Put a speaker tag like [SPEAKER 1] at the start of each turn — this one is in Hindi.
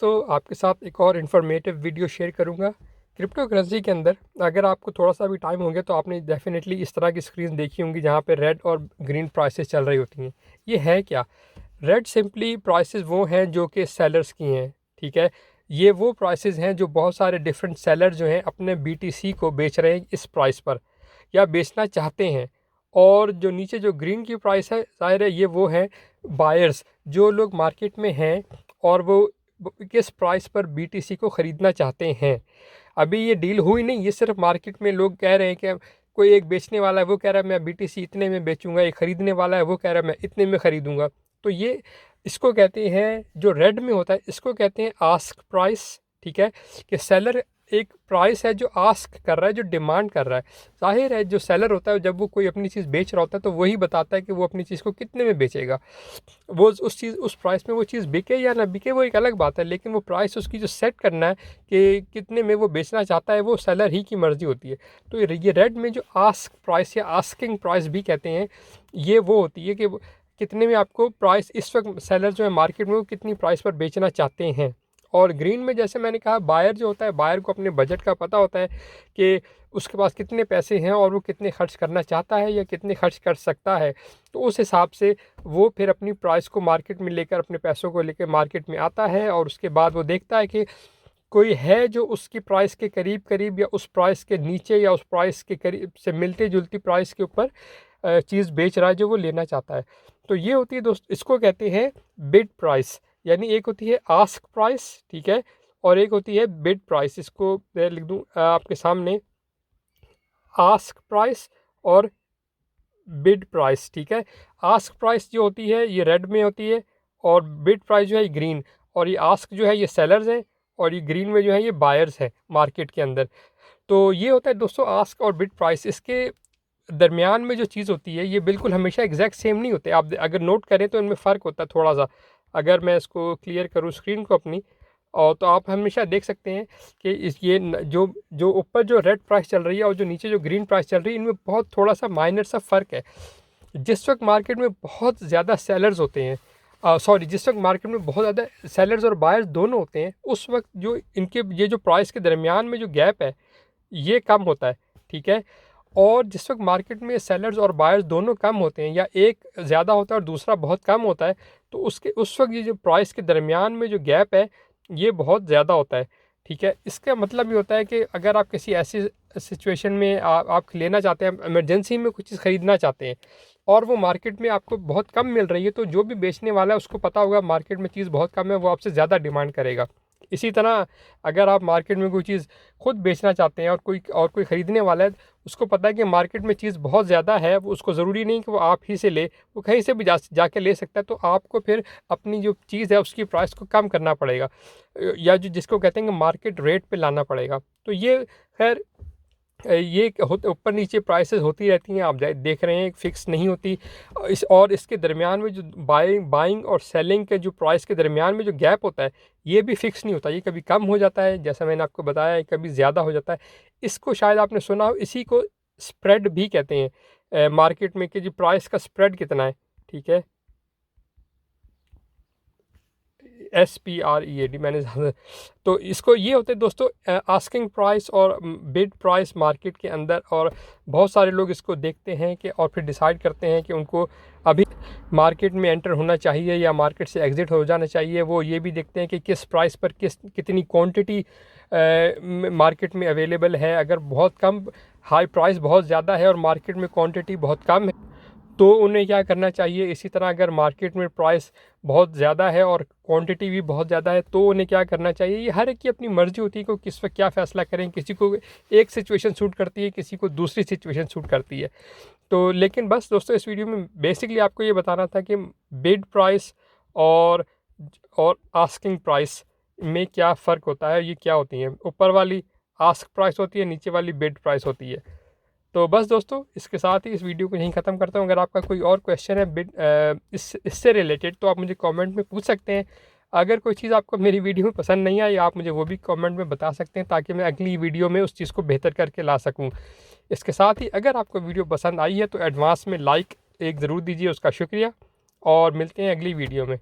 [SPEAKER 1] तो आपके साथ एक और इन्फॉर्मेटिव वीडियो शेयर करूंगा। क्रिप्टो करेंसी के अंदर अगर आपको थोड़ा सा भी टाइम हो गया तो आपने डेफिनेटली इस तरह की स्क्रीन देखी होंगी जहां पे रेड और ग्रीन प्राइसेस चल रही होती हैं। ये है क्या? रेड सिंपली प्राइसेस वो हैं जो कि सेलर्स की हैं, ठीक है। ये वो प्राइसेस हैं जो बहुत सारे डिफरेंट सेलर जो हैं अपने बीटीसी को बेच रहे हैं इस प्राइस पर या बेचना चाहते हैं। और जो नीचे जो ग्रीन की प्राइस है, ज़ाहिर है ये वो है बायर्स जो लोग मार्केट में हैं और वो किस प्राइस पर बीटीसी को ख़रीदना चाहते हैं। अभी ये डील हुई नहीं, ये सिर्फ मार्केट में लोग कह रहे हैं कि कोई एक बेचने वाला है वो कह रहा है मैं बीटीसी इतने में बेचूंगा, एक ख़रीदने वाला है वो कह रहा है मैं इतने में ख़रीदूंगा। तो ये इसको कहते हैं, जो रेड में होता है इसको कहते हैं आस्क प्राइस, ठीक है। कि सेलर एक प्राइस है जो आस्क कर रहा है, जो डिमांड कर रहा है। जाहिर है जो सेलर होता है जब वो कोई अपनी चीज़ बेच रहा होता है तो वही बताता है कि वो अपनी चीज़ को कितने में बेचेगा। वो उस प्राइस में वो चीज़ बिके या ना बिके वो एक अलग बात है, लेकिन वो प्राइस उसकी जो सेट करना है कि कितने में वो बेचना चाहता है वो सेलर ही की मर्ज़ी होती है। तो ये रेड में जो आस्क प्राइस या आस्किंग प्राइस भी कहते हैं, ये वो होती है कि कितने में आपको प्राइस इस वक्त सेलर जो है मार्केट में वो कितनी प्राइस पर बेचना चाहते हैं। और ग्रीन में जैसे मैंने कहा बायर जो होता है, बायर को अपने बजट का पता होता है कि उसके पास कितने पैसे हैं और वो कितने खर्च करना चाहता है या कितने खर्च कर सकता है। तो उस हिसाब से वो फिर अपनी प्राइस को मार्केट में लेकर, अपने पैसों को लेकर मार्केट में आता है और उसके बाद वो देखता है कि कोई है जो उसकी प्राइस के करीब करीब या उस प्राइस के नीचे या उस प्राइस के करीब से मिलती जुलती प्राइस के ऊपर चीज़ बेच रहा है जो वो लेना चाहता है। तो ये होती है दोस्त, इसको कहते हैं बिड प्राइस। यानी एक होती है आस्क प्राइस, ठीक है, और एक होती है बिड प्राइस। इसको मैं लिख दूँ आपके सामने, आस्क प्राइस और बिड प्राइस, ठीक है। आस्क प्राइस जो होती है ये रेड में होती है और बिड प्राइस जो है ये ग्रीन। और ये आस्क जो है ये सेलर्स हैं और ये ग्रीन में जो है ये बायर्स हैं मार्केट के अंदर। तो ये होता है दोस्तों आस्क और बिड प्राइस। इसके दरमियान में जो चीज़ होती है ये बिल्कुल हमेशा एग्जैक्ट सेम नहीं होते। आप अगर नोट करें तो इनमें फ़र्क होता है थोड़ा सा। अगर मैं इसको क्लियर करूँ स्क्रीन को अपनी, और तो आप हमेशा देख सकते हैं कि जो जो ऊपर जो रेड प्राइस चल रही है और जो नीचे जो ग्रीन प्राइस चल रही है इनमें बहुत थोड़ा सा माइनर सा फ़र्क है। जिस वक्त मार्केट में बहुत ज़्यादा सेलर्स होते हैं, जिस वक्त मार्केट में बहुत ज़्यादा सेलर्स और बायर्स दोनों होते हैं, उस वक्त जो इनके ये जो प्राइस के दरमियान में जो गैप है ये कम होता है, ठीक है। और जिस वक्त मार्केट में सेलर्स और बायर्स दोनों कम होते हैं या एक ज़्यादा होता है और दूसरा बहुत कम होता है, तो उस वक्त ये जो प्राइस के दरमियान में जो गैप है ये बहुत ज़्यादा होता है, ठीक है। इसका मतलब ये होता है कि अगर आप किसी ऐसी सिचुएशन में आप लेना चाहते हैं, इमरजेंसी में कुछ चीज़ ख़रीदना चाहते हैं और वो मार्केट में आपको बहुत कम मिल रही है, तो जो भी बेचने वाला है उसको पता होगा मार्केट में चीज़ बहुत कम है, वो आपसे ज़्यादा डिमांड करेगा। इसी तरह अगर आप मार्केट में कोई चीज़ खुद बेचना चाहते हैं और कोई ख़रीदने वाला है, उसको पता है कि मार्केट में चीज़ बहुत ज़्यादा है, वो उसको ज़रूरी नहीं कि वो आप ही से ले, वो कहीं से भी जाके ले सकता है। तो आपको फिर अपनी जो चीज़ है उसकी प्राइस को कम करना पड़ेगा या जो जिसको कहते हैं कि मार्केट रेट पे लाना पड़ेगा। तो ये खैर ये ऊपर नीचे प्राइसेस होती रहती हैं, आप देख रहे हैं, फिक्स नहीं होती। इसके दरमियान में जो बाइंग और सेलिंग के जो प्राइस के दरमियान में जो गैप होता है ये भी फिक्स नहीं होता। ये कभी कम हो जाता है जैसा मैंने आपको बताया, कभी ज़्यादा हो जाता है। इसको शायद आपने सुना हो, इसी को स्प्रेड भी कहते हैं मार्केट में, कि जो प्राइस का स्प्रेड कितना है, ठीक है। SPREAD मैंने तो इसको ये होते हैं दोस्तों आस्किंग प्राइस और बिड प्राइस मार्केट के अंदर। और बहुत सारे लोग इसको देखते हैं कि और फिर डिसाइड करते हैं कि उनको अभी मार्केट में एंटर होना चाहिए या मार्केट से एग्ज़िट हो जाना चाहिए। वो ये भी देखते हैं कि किस प्राइस पर कितनी क्वांटिटी मार्केट में अवेलेबल है। अगर बहुत कम हाई प्राइस बहुत ज़्यादा है और मार्केट में क्वांटिटी बहुत कम है तो उन्हें क्या करना चाहिए। इसी तरह अगर मार्केट में प्राइस बहुत ज़्यादा है और क्वांटिटी भी बहुत ज़्यादा है तो उन्हें क्या करना चाहिए। ये हर एक की अपनी मर्ज़ी होती है कि किस वक्त क्या फ़ैसला करें। किसी को एक सिचुएशन सूट करती है, किसी को दूसरी सिचुएशन सूट करती है। तो लेकिन बस दोस्तों इस वीडियो में बेसिकली आपको ये बताना था कि बिड प्राइस और आस्किंग प्राइस में क्या फ़र्क होता है, ये क्या होती हैं। ऊपर वाली आस्क प्राइस होती है, नीचे वाली बिड प्राइस होती है। तो बस दोस्तों इसके साथ ही इस वीडियो को यहीं ख़त्म करता हूँ। अगर आपका कोई और क्वेश्चन है इससे रिलेटेड तो आप मुझे कमेंट में पूछ सकते हैं। अगर कोई चीज़ आपको मेरी वीडियो में पसंद नहीं आई आप मुझे वो भी कमेंट में बता सकते हैं ताकि मैं अगली वीडियो में उस चीज़ को बेहतर करके ला सकूँ। इसके साथ ही अगर आपको वीडियो पसंद आई है तो एडवांस में लाइक एक ज़रूर दीजिए, उसका शुक्रिया। और मिलते हैं अगली वीडियो में।